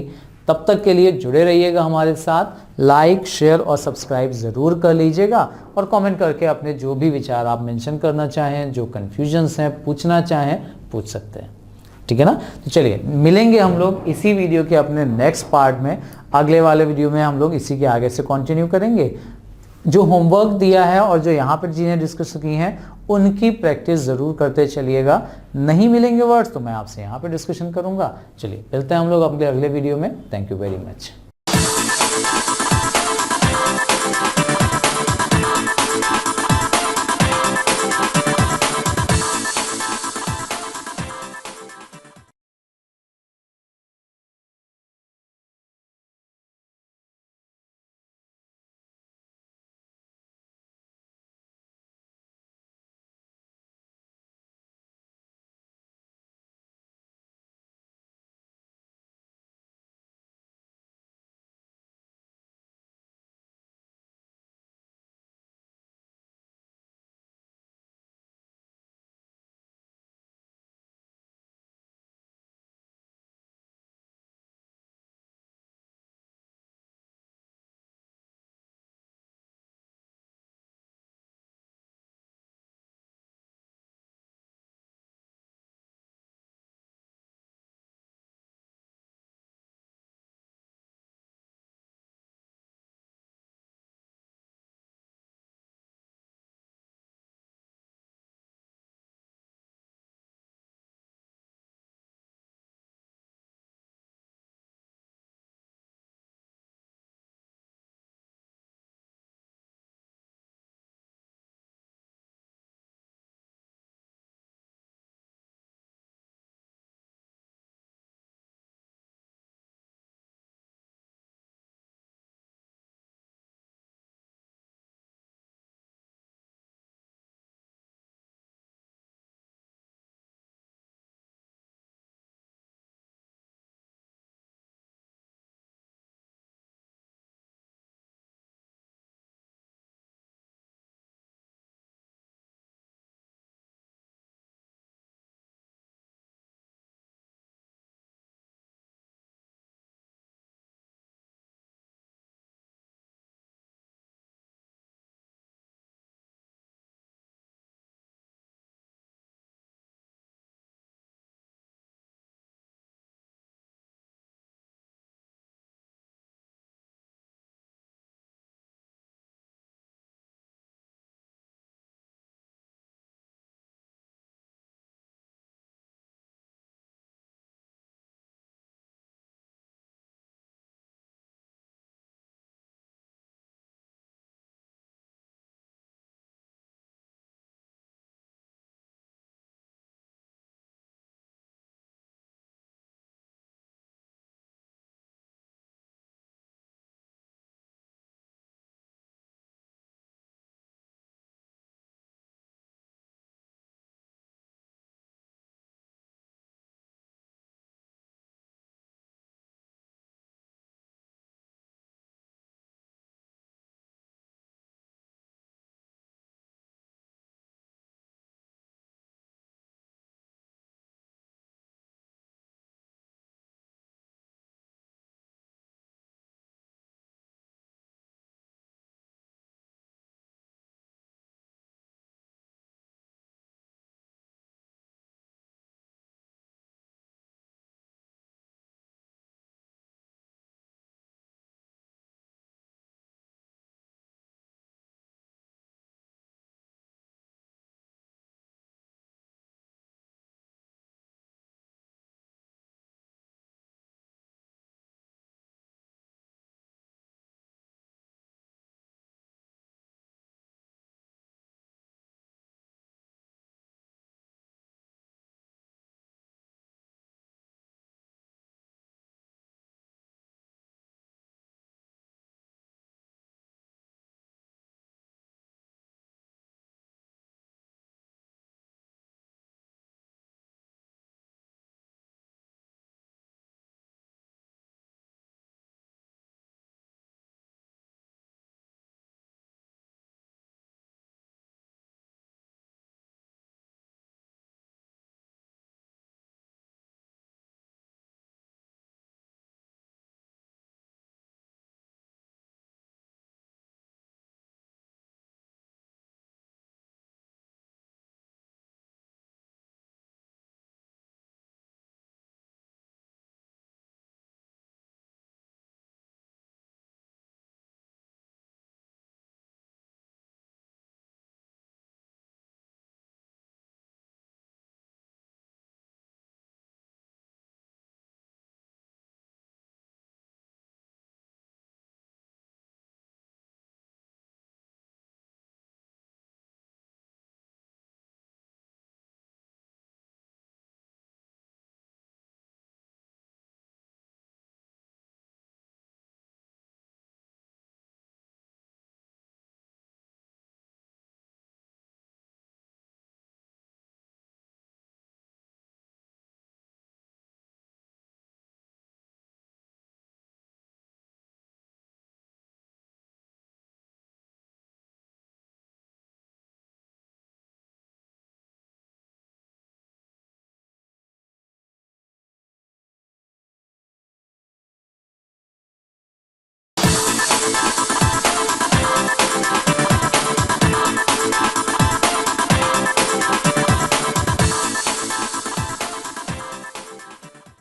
तब तक के लिए जुड़े रहिएगा हमारे साथ, लाइक शेयर और सब्सक्राइब ज़रूर कर लीजिएगा और कमेंट करके अपने जो भी विचार आप मेंशन करना चाहें, जो कन्फ्यूजन्स हैं पूछना चाहें पूछ सकते हैं, ठीक है ना। तो चलिए मिलेंगे हम लोग इसी वीडियो के अपने नेक्स्ट पार्ट में। अगले वाले वीडियो में हम लोग इसी के आगे से कंटिन्यू करेंगे। जो होमवर्क दिया है और जो यहाँ पर चीज़ें डिस्कस की हैं उनकी प्रैक्टिस ज़रूर करते चलिएगा। नहीं मिलेंगे वर्ड्स तो मैं आपसे यहाँ पे डिस्कशन करूँगा। चलिए मिलते हैं हम लोग अपने अगले वीडियो में। Thank you very much.